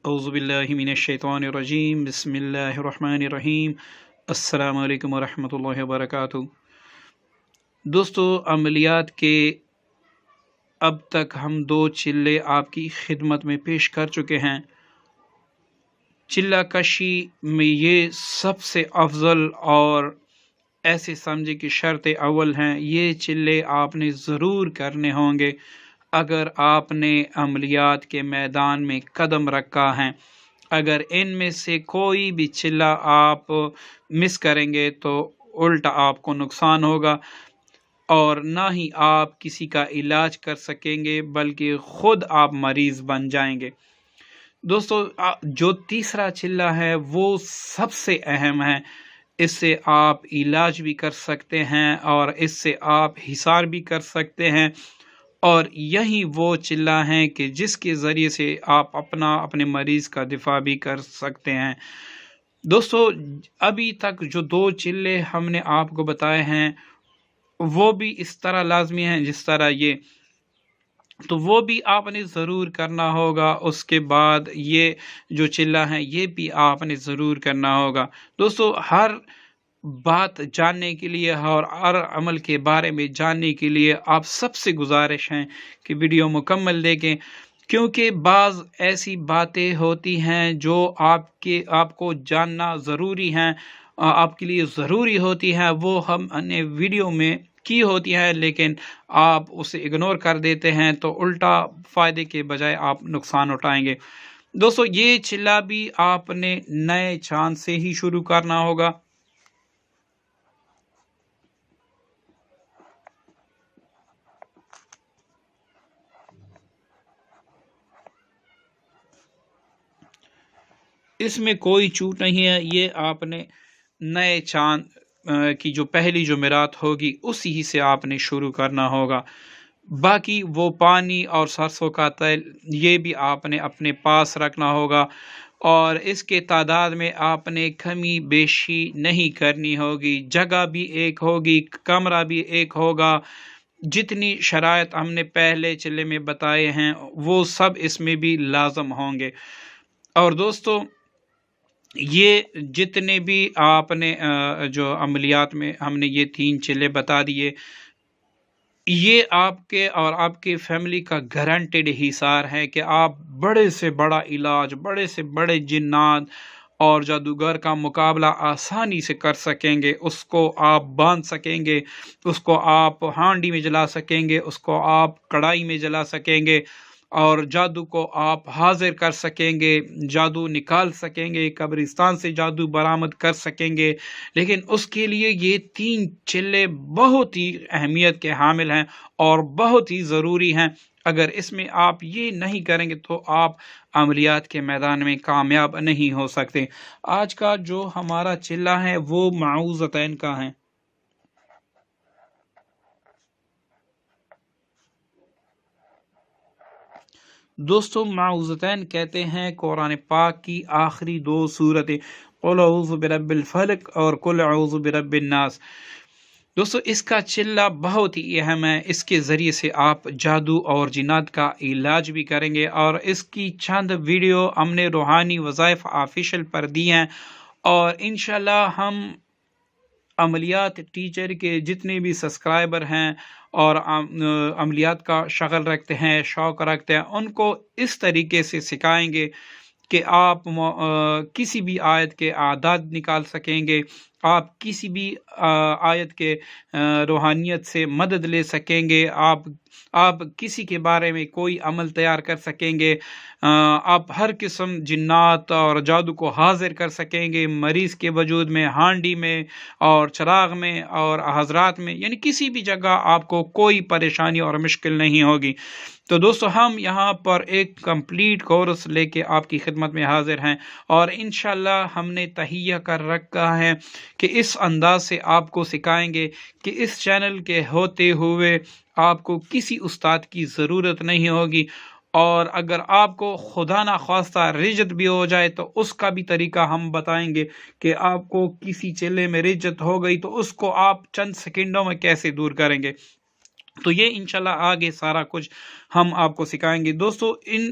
اعوذ باللہ من الشیطان الرجیم بسم اللہ الرحمن الرحیم السلام علیکم ورحمۃ اللہ وبرکاتہ۔ دوستو، عملیات کے اب تک ہم 2 چلے آپ کی خدمت میں پیش کر چکے ہیں۔ چلہ کشی میں یہ سب سے افضل اور ایسے سمجھے کہ شرط اول ہیں، یہ چلے آپ نے ضرور کرنے ہوں گے اگر آپ نے عملیات کے میدان میں قدم رکھا ہے۔ اگر ان میں سے کوئی بھی چلہ آپ مس کریں گے تو الٹا آپ کو نقصان ہوگا اور نہ ہی آپ کسی کا علاج کر سکیں گے بلکہ خود آپ مریض بن جائیں گے۔ دوستو، جو تیسرا چلہ ہے وہ سب سے اہم ہے۔ اس سے آپ علاج بھی کر سکتے ہیں اور اس سے آپ حصار بھی کر سکتے ہیں، اور یہی وہ چلہ ہیں کہ جس کے ذریعے سے آپ اپنے مریض کا دفاع بھی کر سکتے ہیں۔ دوستو، ابھی تک جو 2 چلے ہم نے آپ کو بتائے ہیں وہ بھی اس طرح لازمی ہیں جس طرح یہ، تو وہ بھی آپ نے ضرور کرنا ہوگا۔ اس کے بعد یہ جو چلہ ہیں یہ بھی آپ نے ضرور کرنا ہوگا۔ دوستو، ہر بات جاننے کے لیے اور ہر عمل کے بارے میں جاننے کے لیے آپ سب سے گزارش ہیں کہ ویڈیو مکمل دیکھیں، کیونکہ بعض ایسی باتیں ہوتی ہیں جو آپ کو جاننا ضروری ہیں، آپ کے لیے ضروری ہوتی ہیں، وہ ہم نے ویڈیو میں کی ہوتی ہے لیکن آپ اسے اگنور کر دیتے ہیں تو الٹا فائدے کے بجائے آپ نقصان اٹھائیں گے۔ دوستو، یہ چلہ بھی آپ نے نئے چاند سے ہی شروع کرنا ہوگا۔ اس میں کوئی چوٹ نہیں ہے، یہ آپ نے نئے چاند کی جو پہلی جمعرات ہوگی اسی ہی سے آپ نے شروع کرنا ہوگا۔ باقی وہ پانی اور سرسوں کا تیل یہ بھی آپ نے اپنے پاس رکھنا ہوگا، اور اس کے تعداد میں آپ نے کمی بیشی نہیں کرنی ہوگی۔ جگہ بھی ایک ہوگی، کمرہ بھی ایک ہوگا۔ جتنی شرائط ہم نے پہلے چلے میں بتائے ہیں وہ سب اس میں بھی لازم ہوں گے۔ اور دوستو، یہ جتنے بھی آپ نے جو عملیات میں ہم نے یہ 3 چلے بتا دیے، یہ آپ کے اور آپ کے فیملی کا گارنٹیڈ حصار ہے کہ آپ بڑے سے بڑا علاج، بڑے سے بڑے جنات اور جادوگر کا مقابلہ آسانی سے کر سکیں گے۔ اس کو آپ باندھ سکیں گے، اس کو آپ ہانڈی میں جلا سکیں گے، اس کو آپ کڑھائی میں جلا سکیں گے، اور جادو کو آپ حاضر کر سکیں گے، جادو نکال سکیں گے، قبرستان سے جادو برآمد کر سکیں گے۔ لیکن اس کے لیے یہ 3 چلے بہت ہی اہمیت کے حامل ہیں اور بہت ہی ضروری ہیں۔ اگر اس میں آپ یہ نہیں کریں گے تو آپ عملیات کے میدان میں کامیاب نہیں ہو سکتے۔ آج کا جو ہمارا چلہ ہے وہ معوذتین کا ہے۔ دوستو، معوذتین کہتے ہیں قرآن پاک کی آخری 2 سورتیں، قل اعوذ برب الفلق اور قل اعوذ برب الناس۔ دوستو، اس کا چلہ بہت ہی اہم ہے۔ اس کے ذریعے سے آپ جادو اور جنات کا علاج بھی کریں گے، اور اس کی چند ویڈیو ہم نے روحانی وظائف آفیشل پر دی ہیں، اور انشاءاللہ ہم عملیات ٹیچر کے جتنے بھی سبسکرائبر ہیں اور عملیات کا شغل رکھتے ہیں، شوق رکھتے ہیں، ان کو اس طریقے سے سکھائیں گے کہ آپ کسی بھی آیت کے اعداد نکال سکیں گے، آپ کسی بھی آیت کے روحانیت سے مدد لے سکیں گے، آپ کسی کے بارے میں کوئی عمل تیار کر سکیں گے، آپ ہر قسم جنات اور جادو کو حاضر کر سکیں گے، مریض کے وجود میں، ہانڈی میں اور چراغ میں اور حضرات میں، یعنی کسی بھی جگہ آپ کو کوئی پریشانی اور مشکل نہیں ہوگی۔ تو دوستو، ہم یہاں پر ایک کمپلیٹ کورس لے کے آپ کی خدمت میں حاضر ہیں، اور انشاءاللہ ہم نے تہیہ کر رکھا ہے کہ اس انداز سے آپ کو سکھائیں گے کہ اس چینل کے ہوتے ہوئے آپ کو کسی استاد کی ضرورت نہیں ہوگی، اور اگر آپ کو خدا نخواستہ رجت بھی ہو جائے تو اس کا بھی طریقہ ہم بتائیں گے کہ آپ کو کسی چلے میں رجت ہو گئی تو اس کو آپ چند سیکنڈوں میں کیسے دور کریں گے۔ تو یہ انشاءاللہ آگے سارا کچھ ہم آپ کو سکھائیں گے۔ دوستو، ان